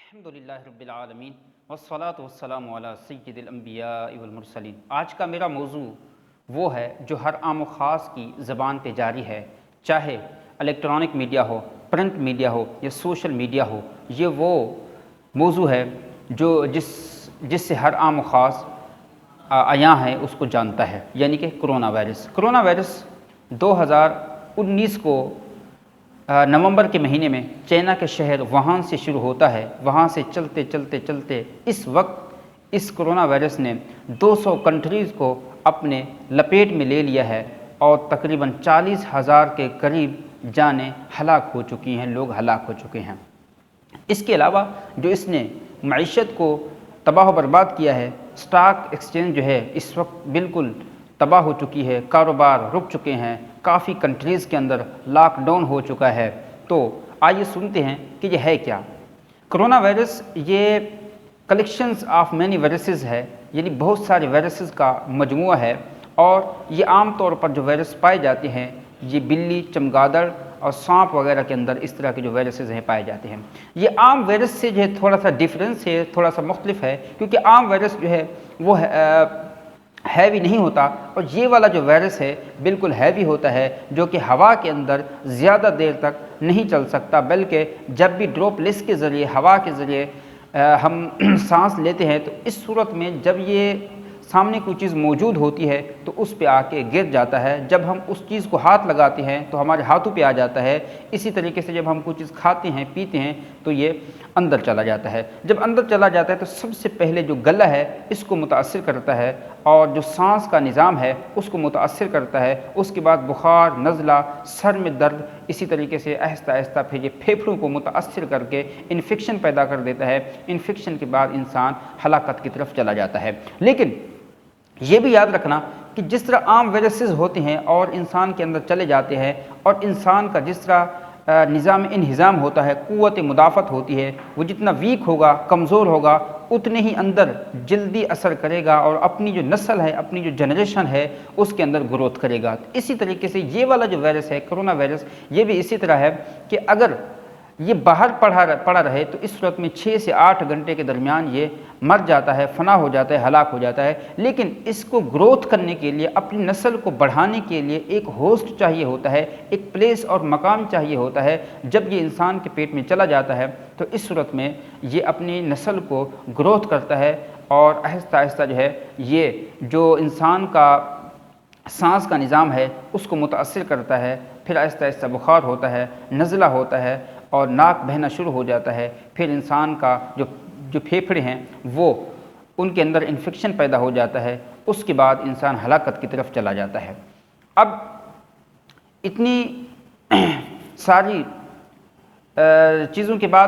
الحمدللہ رب العالمین والصلاة والسلام علی سید الانبیاء والمرسلین۔ آج کا میرا موضوع وہ ہے جو ہر عام و خاص کی زبان پہ جاری ہے، چاہے الیکٹرانک میڈیا ہو، پرنٹ میڈیا ہو یا سوشل میڈیا ہو۔ یہ وہ موضوع ہے جو جس سے ہر عام و خاص عیاں ہے اس کو جانتا ہے، یعنی کہ کرونا وائرس۔ کرونا وائرس 2019 کو نومبر کے مہینے میں چائنا کے شہر ووہان سے شروع ہوتا ہے۔ وہاں سے چلتے چلتے چلتے اس وقت اس کرونا وائرس نے 200 کنٹریز کو اپنے لپیٹ میں لے لیا ہے اور تقریباً 40,000 کے قریب جانیں ہلاک ہو چکی ہیں، لوگ ہلاک ہو چکے ہیں۔ اس کے علاوہ جو اس نے معیشت کو تباہ و برباد کیا ہے، سٹاک ایکسچینج جو ہے اس وقت بالکل تباہ ہو چکی ہے، کاروبار رک چکے ہیں، کافی کنٹریز کے اندر لاک ڈاؤن ہو چکا ہے۔ تو آئیے سنتے ہیں کہ یہ ہے کیا۔ کرونا وائرس یہ کلیکشنز آف مینی وائرسز ہے، یعنی بہت سارے وائرسز کا مجموعہ ہے، اور یہ عام طور پر جو وائرس پائے جاتے ہیں یہ بلی، چمگادڑ اور سانپ وغیرہ کے اندر اس طرح کے جو وائرسز ہیں پائے جاتے ہیں۔ یہ عام وائرس سے جو ہے تھوڑا سا ڈیفرنس ہے، تھوڑا سا مختلف ہے، کیونکہ عام وائرس جو ہے وہ ہیوی نہیں ہوتا، اور یہ والا جو وائرس ہے بالکل ہیوی ہوتا ہے، جو کہ ہوا کے اندر زیادہ دیر تک نہیں چل سکتا، بلکہ جب بھی ڈروپلیٹس کے ذریعے، ہوا کے ذریعے ہم سانس لیتے ہیں تو اس صورت میں جب یہ سامنے کوئی چیز موجود ہوتی ہے تو اس پہ آ کے گر جاتا ہے۔ جب ہم اس چیز کو ہاتھ لگاتے ہیں تو ہمارے ہاتھوں پہ آ جاتا ہے۔ اسی طریقے سے جب ہم کوئی چیز کھاتے ہیں، پیتے ہیں تو یہ اندر چلا جاتا ہے۔ جب اندر چلا جاتا ہے تو سب سے پہلے جو گلا ہے اس کو متاثر کرتا ہے، اور جو سانس کا نظام ہے اس کو متاثر کرتا ہے۔ اس کے بعد بخار، نزلہ، سر میں درد، اسی طریقے سے آہستہ آہستہ پھر یہ پھیپھڑوں کو متاثر کر کے انفیکشن پیدا کر دیتا ہے۔ انفیکشن کے بعد انسان ہلاکت کی طرف چلا جاتا ہے۔ لیکن یہ بھی یاد رکھنا کہ جس طرح عام وائرسز ہوتے ہیں اور انسان کے اندر چلے جاتے ہیں، اور انسان کا جس طرح نظام انہضام ہوتا ہے، قوت مدافعت ہوتی ہے، وہ جتنا ویک ہوگا، کمزور ہوگا، اتنے ہی اندر جلدی اثر کرے گا اور اپنی جو نسل ہے، اپنی جو جنریشن ہے اس کے اندر گروتھ کرے گا۔ اسی طریقے سے یہ والا جو وائرس ہے کرونا وائرس، یہ بھی اسی طرح ہے کہ اگر یہ باہر پڑا رہے تو اس صورت میں 6 سے 8 گھنٹے کے درمیان یہ مر جاتا ہے، فنا ہو جاتا ہے، ہلاک ہو جاتا ہے۔ لیکن اس کو گروتھ کرنے کے لیے، اپنی نسل کو بڑھانے کے لیے ایک ہوسٹ چاہیے ہوتا ہے، ایک پلیس اور مقام چاہیے ہوتا ہے۔ جب یہ انسان کے پیٹ میں چلا جاتا ہے تو اس صورت میں یہ اپنی نسل کو گروتھ کرتا ہے، اور آہستہ آہستہ جو ہے یہ جو انسان کا سانس کا نظام ہے اس کو متاثر کرتا ہے۔ پھر آہستہ آہستہ بخار ہوتا ہے، نزلہ ہوتا ہے، اور ناک بہنا شروع ہو جاتا ہے۔ پھر انسان کا جو پھیپھڑے ہیں وہ ان کے اندر انفیکشن پیدا ہو جاتا ہے۔ اس کے بعد انسان ہلاکت کی طرف چلا جاتا ہے۔ اب اتنی ساری چیزوں کے بعد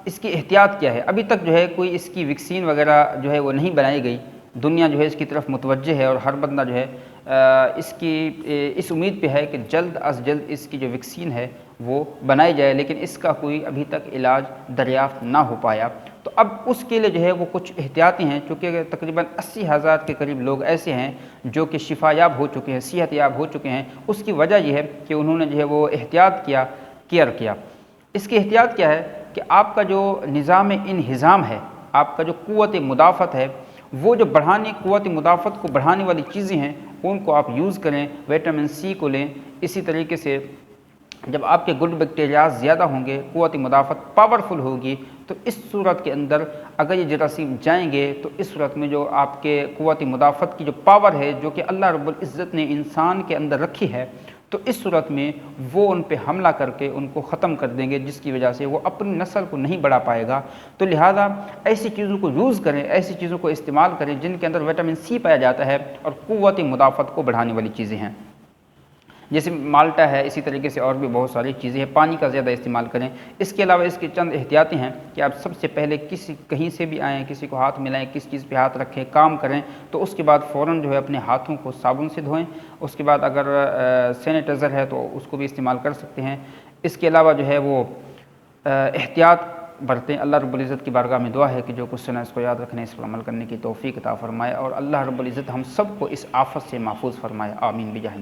اس کی احتیاط کیا ہے؟ ابھی تک جو ہے کوئی اس کی ویکسین وغیرہ جو ہے وہ نہیں بنائی گئی۔ دنیا جو ہے اس کی طرف متوجہ ہے، اور ہر بندہ جو ہے اس امید پہ ہے کہ جلد از جلد اس کی جو ویکسین ہے وہ بنائی جائے، لیکن اس کا کوئی ابھی تک علاج دریافت نہ ہو پایا۔ تو اب اس کے لیے جو ہے وہ کچھ احتیاطی ہیں، چونکہ تقریباً 80,000 کے قریب لوگ ایسے ہیں جو کہ شفا یاب ہو چکے ہیں، صحت یاب ہو چکے ہیں۔ اس کی وجہ یہ ہے کہ انہوں نے جو ہے وہ احتیاط کیئر کیا۔ اس کی احتیاط کیا ہے کہ آپ کا جو نظام انہضام ہے، آپ کا جو قوت مدافعت ہے، وہ جو قوت مدافعت کو بڑھانے والی چیزیں ہیں ان کو آپ یوز کریں۔ وٹامن سی کو لیں۔ اسی طریقے سے جب آپ کے گڈ بیکٹیریاز زیادہ ہوں گے، قوت مدافعت پاورفل ہوگی، تو اس صورت کے اندر اگر یہ جراثیم جائیں گے تو اس صورت میں جو آپ کے قوت مدافعت کی جو پاور ہے، جو کہ اللہ رب العزت نے انسان کے اندر رکھی ہے، تو اس صورت میں وہ ان پہ حملہ کر کے ان کو ختم کر دیں گے، جس کی وجہ سے وہ اپنی نسل کو نہیں بڑھا پائے گا۔ تو لہٰذا ایسی چیزوں کو یوز کریں، ایسی چیزوں کو استعمال کریں جن کے اندر وٹامن سی پایا جاتا ہے اور قوت مدافعت کو بڑھانے والی چیزیں ہیں، جیسے مالٹا ہے۔ اسی طریقے سے اور بھی بہت ساری چیزیں ہیں۔ پانی کا زیادہ استعمال کریں۔ اس کے علاوہ اس کی چند احتیاطی ہیں کہ آپ سب سے پہلے کہیں سے بھی آئیں، کسی کو ہاتھ ملائیں، کس چیز پہ ہاتھ رکھیں، کام کریں تو اس کے بعد فوراً جو ہے اپنے ہاتھوں کو صابن سے دھوئیں۔ اس کے بعد اگر سینیٹائزر ہے تو اس کو بھی استعمال کر سکتے ہیں۔ اس کے علاوہ جو ہے وہ احتیاط برتیں۔ اللہ رب العزت کی بارگاہ میں دعا ہے کہ جو کچھ سنا اس کو یاد رکھنے، اس پر عمل کرنے کی توفیق عطا فرمائے، اور اللہ رب العزت ہم سب کو اس آفت سے محفوظ فرمائے۔ آمین بجاہ